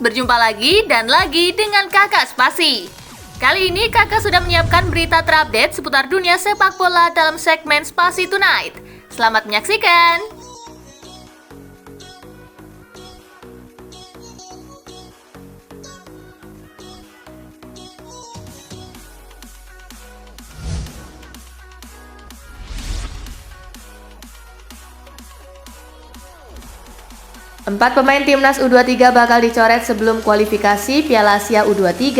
berjumpa lagi dan lagi dengan Kakak Spasi. Kali ini Kakak sudah menyiapkan berita terupdate seputar dunia sepak bola dalam segmen Spasi Tonight. Selamat menyaksikan! Empat pemain timnas U23 bakal dicoret sebelum kualifikasi Piala Asia U23.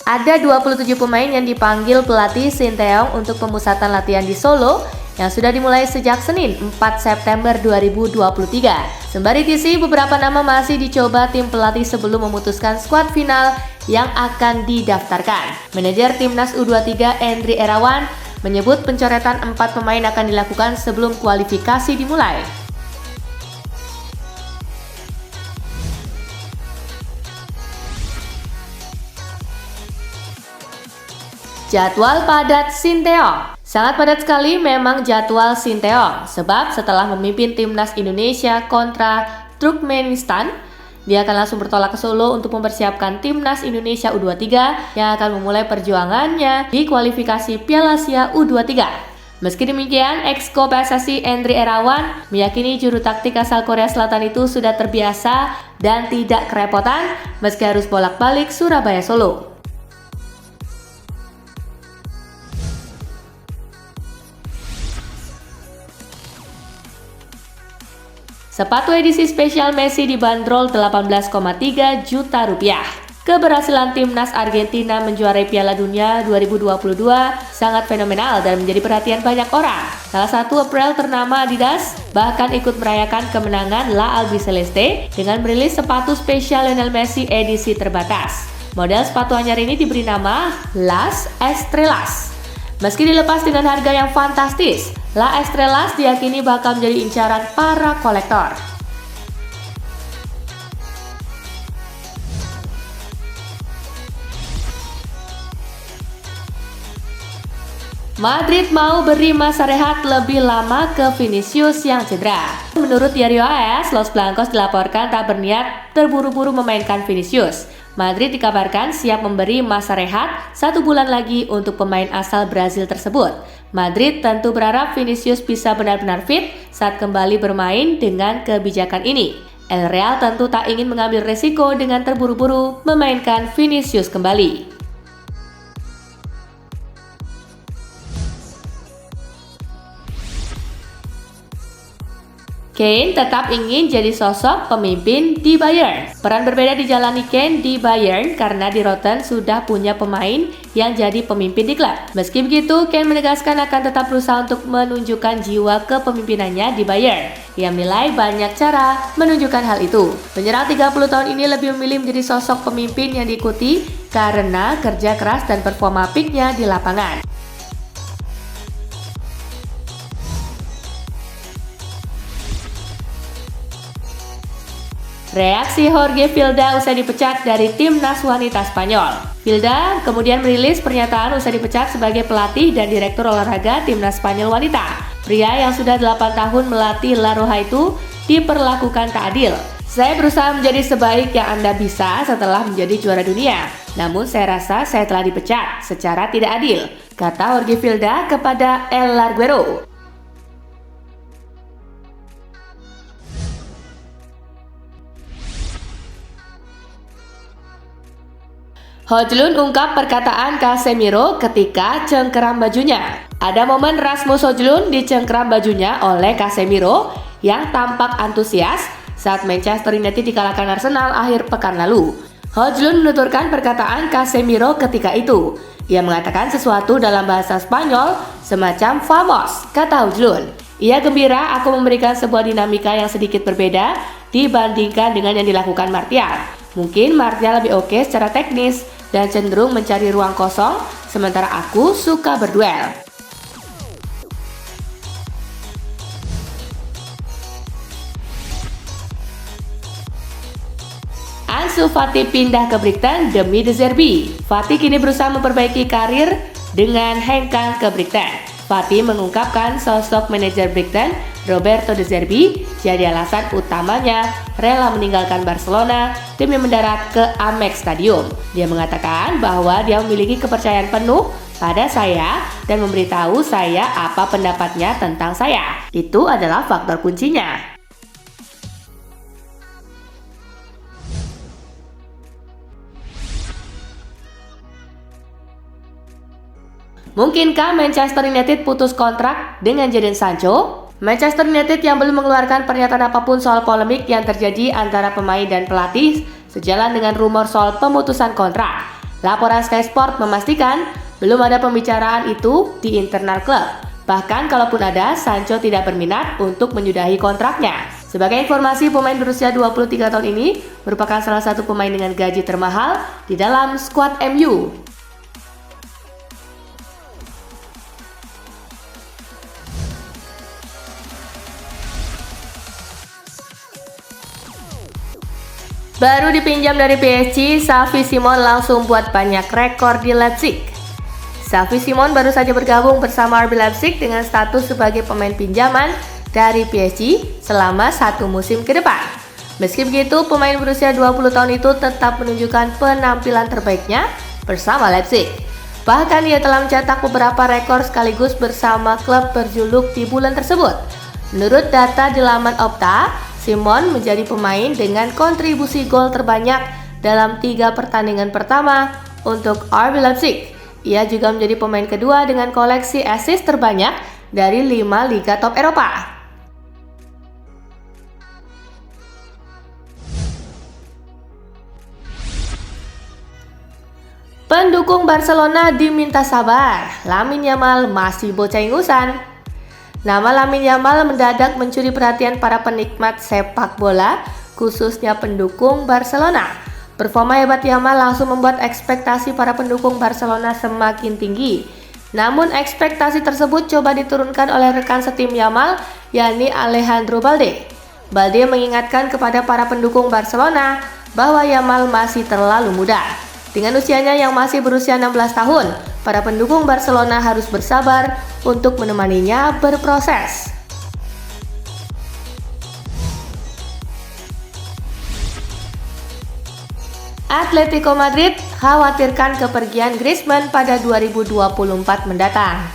Ada 27 pemain yang dipanggil pelatih Sinteyong untuk pemusatan latihan di Solo yang sudah dimulai sejak Senin 4 September 2023. Sembari TC, beberapa nama masih dicoba tim pelatih sebelum memutuskan skuad final yang akan didaftarkan. Manajer timnas U23 Endri Erawan menyebut pencoretan 4 pemain akan dilakukan sebelum kualifikasi dimulai. Jadwal padat Sinteyong. Sangat padat sekali memang jadwal Sinteyong, sebab setelah memimpin timnas Indonesia kontra Turkmenistan, dia akan langsung bertolak ke Solo untuk mempersiapkan timnas Indonesia U23 yang akan memulai perjuangannya di kualifikasi Piala Asia U23. Meski demikian, ex-co PSSI Endri Erawan meyakini juru taktik asal Korea Selatan itu sudah terbiasa dan tidak kerepotan meski harus bolak-balik Surabaya Solo. Sepatu edisi spesial Messi dibanderol 18,3 juta rupiah. Keberhasilan timnas Argentina menjuarai Piala Dunia 2022 sangat fenomenal dan menjadi perhatian banyak orang. Salah satu apparel ternama Adidas bahkan ikut merayakan kemenangan La Albiceleste dengan merilis sepatu spesial Lionel Messi edisi terbatas. Model sepatu anyar ini diberi nama Las Estrellas. Meski dilepas dengan harga yang fantastis, La Estrellas diyakini bakal menjadi incaran para kolektor. Madrid mau beri masa rehat lebih lama ke Vinicius yang cedera. Menurut Diario AS, Los Blancos dilaporkan tak berniat terburu-buru memainkan Vinicius. Madrid dikabarkan siap memberi masa rehat 1 bulan lagi untuk pemain asal Brazil tersebut. Madrid tentu berharap Vinicius bisa benar-benar fit saat kembali bermain dengan kebijakan ini. El Real tentu tak ingin mengambil resiko dengan terburu-buru memainkan Vinicius kembali. Kane tetap ingin jadi sosok pemimpin di Bayern. Peran berbeda dijalani Kane di Bayern karena di Rotten sudah punya pemain yang jadi pemimpin di klub. Meski begitu, Kane menegaskan akan tetap berusaha untuk menunjukkan jiwa kepemimpinannya di Bayern. Ia menilai banyak cara menunjukkan hal itu. Penyerang 30 tahun ini lebih memilih menjadi sosok pemimpin yang diikuti karena kerja keras dan performa peaknya di lapangan. Reaksi Jorge Vilda usai dipecat dari timnas wanita Spanyol. Vilda kemudian merilis pernyataan usai dipecat sebagai pelatih dan direktur olahraga timnas Spanyol wanita. Pria yang sudah 8 tahun melatih La Roja itu diperlakukan tak adil. Saya berusaha menjadi sebaik yang Anda bisa setelah menjadi juara dunia. Namun saya rasa saya telah dipecat secara tidak adil, kata Jorge Vilda kepada El Larguero. Højlund ungkap perkataan Casemiro ketika cengkeram bajunya. Ada momen Rasmus Højlund dicengkeram bajunya oleh Casemiro yang tampak antusias saat Manchester United dikalahkan Arsenal akhir pekan lalu. Højlund menuturkan perkataan Casemiro ketika itu. Ia mengatakan sesuatu dalam bahasa Spanyol semacam "vamos", kata Højlund. Ia gembira aku memberikan sebuah dinamika yang sedikit berbeda dibandingkan dengan yang dilakukan Martial. Mungkin Martial lebih oke secara teknis dan cenderung mencari ruang kosong, sementara aku suka berduel. Ansu Fati pindah ke Brighton demi De Zerbi. Fati kini berusaha memperbaiki karir dengan hengkang ke Brighton. Fati mengungkapkan sosok manajer Brighton Roberto De Zerbi, jadi alasan utamanya rela meninggalkan Barcelona demi mendarat ke Amex Stadium. Dia mengatakan bahwa dia memiliki kepercayaan penuh pada saya dan memberitahu saya apa pendapatnya tentang saya. Itu adalah faktor kuncinya. Mungkinkah Manchester United putus kontrak dengan Jadon Sancho? Manchester United yang belum mengeluarkan pernyataan apapun soal polemik yang terjadi antara pemain dan pelatih sejalan dengan rumor soal pemutusan kontrak. Laporan Sky Sport memastikan belum ada pembicaraan itu di internal klub. Bahkan kalaupun ada, Sancho tidak berminat untuk menyudahi kontraknya. Sebagai informasi, pemain berusia 23 tahun ini merupakan salah satu pemain dengan gaji termahal di dalam skuad MU. Baru dipinjam dari PSG, Xavi Simons langsung buat banyak rekor di Leipzig. Xavi Simons baru saja bergabung bersama RB Leipzig dengan status sebagai pemain pinjaman dari PSG selama 1 musim ke depan. Meski begitu, pemain berusia 20 tahun itu tetap menunjukkan penampilan terbaiknya bersama Leipzig. Bahkan ia telah mencetak beberapa rekor sekaligus bersama klub berjuluk di bulan tersebut. Menurut data di laman Opta, Simons menjadi pemain dengan kontribusi gol terbanyak dalam 3 pertandingan pertama untuk RB Leipzig. Ia juga menjadi pemain kedua dengan koleksi assist terbanyak dari 5 liga top Eropa. Pendukung Barcelona diminta sabar, Lamine Yamal masih bocah ingusan. Nama Lamine Yamal mendadak mencuri perhatian para penikmat sepak bola, khususnya pendukung Barcelona. Performa hebat Yamal langsung membuat ekspektasi para pendukung Barcelona semakin tinggi. Namun ekspektasi tersebut coba diturunkan oleh rekan setim Yamal, yakni Alejandro Balde. Balde mengingatkan kepada para pendukung Barcelona bahwa Yamal masih terlalu muda. Dengan usianya yang masih berusia 16 tahun, para pendukung Barcelona harus bersabar untuk menemaninya berproses. Atletico Madrid khawatirkan kepergian Griezmann pada 2024 mendatang.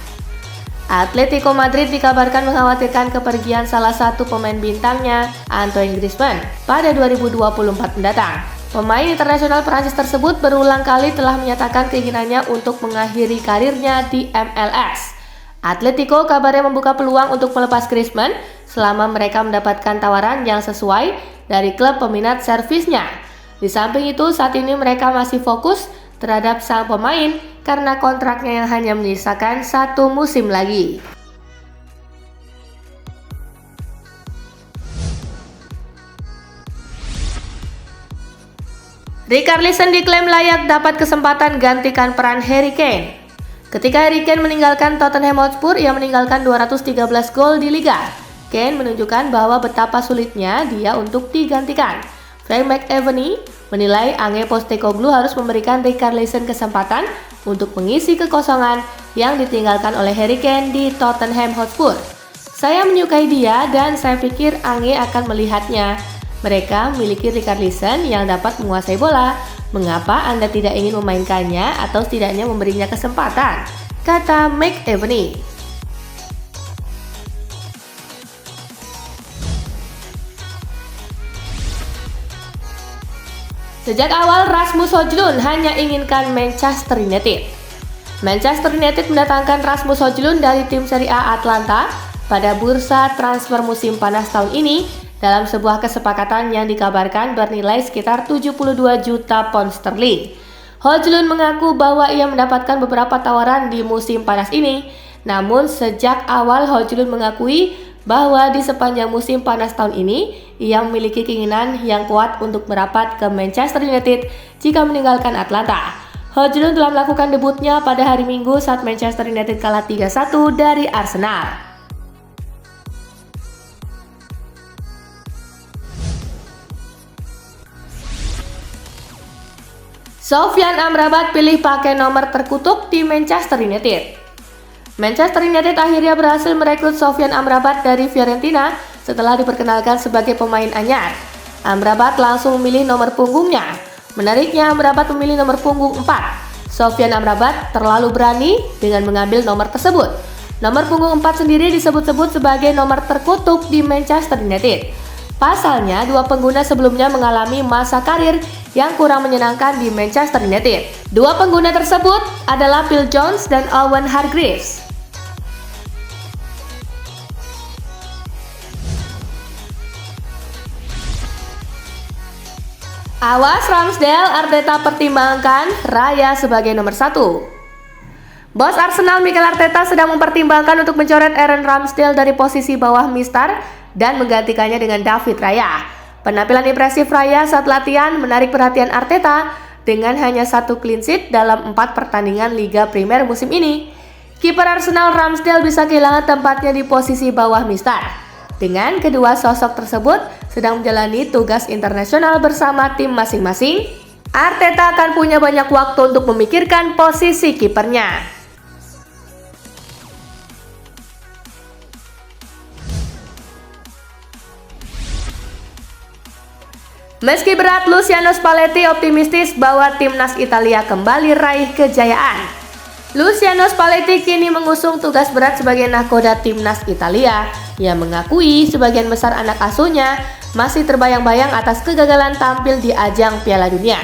Atletico Madrid dikabarkan mengkhawatirkan kepergian salah satu pemain bintangnya, Antoine Griezmann, pada 2024 mendatang. Pemain internasional Prancis tersebut berulang kali telah menyatakan keinginannya untuk mengakhiri karirnya di MLS. Atletico kabarnya membuka peluang untuk melepas Griezmann selama mereka mendapatkan tawaran yang sesuai dari klub peminat servisnya. Di samping itu, saat ini mereka masih fokus terhadap sang pemain karena kontraknya yang hanya menyisakan 1 musim lagi. Richarlison diklaim layak dapat kesempatan gantikan peran Harry Kane. Ketika Harry Kane meninggalkan Tottenham Hotspur, ia meninggalkan 213 gol di Liga. Kane menunjukkan bahwa betapa sulitnya dia untuk digantikan. Frank McAvenny menilai Ange Postecoglou harus memberikan Richarlison kesempatan untuk mengisi kekosongan yang ditinggalkan oleh Harry Kane di Tottenham Hotspur. Saya menyukai dia dan saya pikir Ange akan melihatnya. Mereka memiliki Richarlison yang dapat menguasai bola. Mengapa Anda tidak ingin memainkannya atau setidaknya memberinya kesempatan? Kata McAvenny. Sejak awal Rasmus Højlund hanya inginkan Manchester United. Manchester United mendatangkan Rasmus Højlund dari tim Serie A Atlanta pada bursa transfer musim panas tahun ini dalam sebuah kesepakatan yang dikabarkan bernilai sekitar 72 juta pound sterling. Højlund mengaku bahwa ia mendapatkan beberapa tawaran di musim panas ini, namun sejak awal Højlund mengakui bahwa di sepanjang musim panas tahun ini, ia memiliki keinginan yang kuat untuk merapat ke Manchester United jika meninggalkan Atlanta. Højlund telah melakukan debutnya pada hari Minggu saat Manchester United kalah 3-1 dari Arsenal. Sofyan Amrabat pilih pakai nomor terkutuk di Manchester United. Manchester United akhirnya berhasil merekrut Sofyan Amrabat dari Fiorentina setelah diperkenalkan sebagai pemain anyar. Amrabat langsung memilih nomor punggungnya. Menariknya, Amrabat memilih nomor punggung 4. Sofyan Amrabat terlalu berani dengan mengambil nomor tersebut. Nomor punggung 4 sendiri disebut-sebut sebagai nomor terkutuk di Manchester United. Pasalnya, dua pengguna sebelumnya mengalami masa karir yang kurang menyenangkan di Manchester United. Dua pengguna tersebut adalah Phil Jones dan Owen Hargreaves. Awas Ramsdale, Arteta pertimbangkan Raya sebagai nomor 1. Bos Arsenal Mikel Arteta sedang mempertimbangkan untuk mencoret Aaron Ramsdale dari posisi bawah Mistar dan menggantikannya dengan David Raya. Penampilan impresif Raya saat latihan menarik perhatian Arteta dengan hanya 1 clean sheet dalam 4 pertandingan Liga Primer musim ini. Kiper Arsenal Ramsdale bisa kehilangan tempatnya di posisi bawah Mistar. Dengan kedua sosok tersebut sedang menjalani tugas internasional bersama tim masing-masing, Arteta akan punya banyak waktu untuk memikirkan posisi kipernya. Meski berat, Luciano Spalletti optimistis bahwa timnas Italia kembali raih kejayaan. Luciano Spalletti kini mengusung tugas berat sebagai nahkoda timnas Italia yang mengakui sebagian besar anak asuhnya masih terbayang-bayang atas kegagalan tampil di ajang Piala Dunia.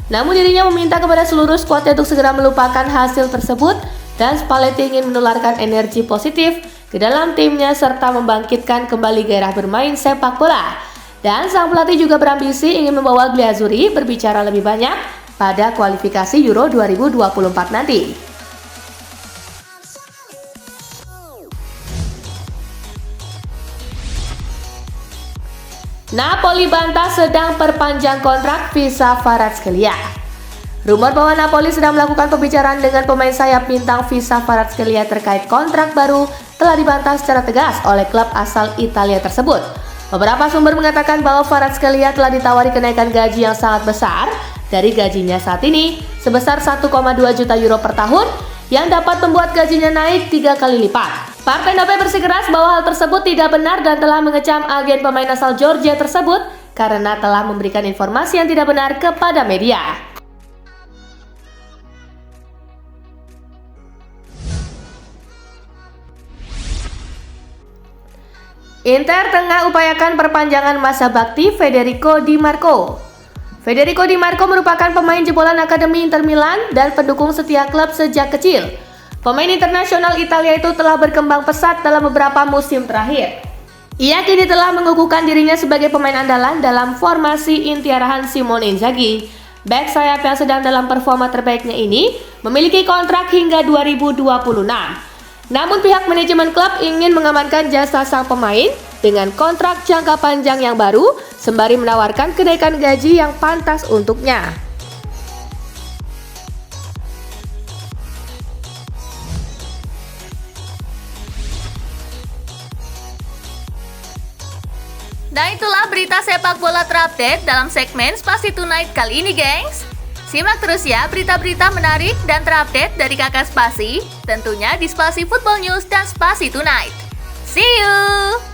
Namun dirinya meminta kepada seluruh skuadnya untuk segera melupakan hasil tersebut dan Spalletti ingin menularkan energi positif ke dalam timnya serta membangkitkan kembali gairah bermain sepak bola. Dan sang pelatih juga berambisi ingin membawa Glazuri berbicara lebih banyak pada kualifikasi Euro 2024 nanti. Napoli bantah sedang perpanjang kontrak visa Kvaratskhelia. Rumor bahwa Napoli sedang melakukan pembicaraan dengan pemain sayap bintang visa Kvaratskhelia terkait kontrak baru telah dibantah secara tegas oleh klub asal Italia tersebut. Beberapa sumber mengatakan bahwa Kvaratskhelia telah ditawari kenaikan gaji yang sangat besar dari gajinya saat ini sebesar 1,2 juta euro per tahun yang dapat membuat gajinya naik 3 kali lipat. Partai Nope bersikeras bahwa hal tersebut tidak benar dan telah mengecam agen pemain asal Georgia tersebut karena telah memberikan informasi yang tidak benar kepada media. Inter tengah upayakan perpanjangan masa bakti Federico Di Marco. Federico Di Marco merupakan pemain jebolan Akademi Inter Milan dan pendukung setia klub sejak kecil. Pemain internasional Italia itu telah berkembang pesat dalam beberapa musim terakhir. Ia kini telah mengukuhkan dirinya sebagai pemain andalan dalam formasi inti arahan Simone Inzaghi. Bek sayap yang sedang dalam performa terbaiknya ini memiliki kontrak hingga 2026. Namun pihak manajemen klub ingin mengamankan jasa sang pemain dengan kontrak jangka panjang yang baru sembari menawarkan kenaikan gaji yang pantas untuknya. Dan itulah berita sepak bola terupdate dalam segmen Spasi Tonight kali ini, gengs. Simak terus ya berita-berita menarik dan terupdate dari Kakak Spasi, tentunya di Spasi Football News dan Spasi Tonight. See you!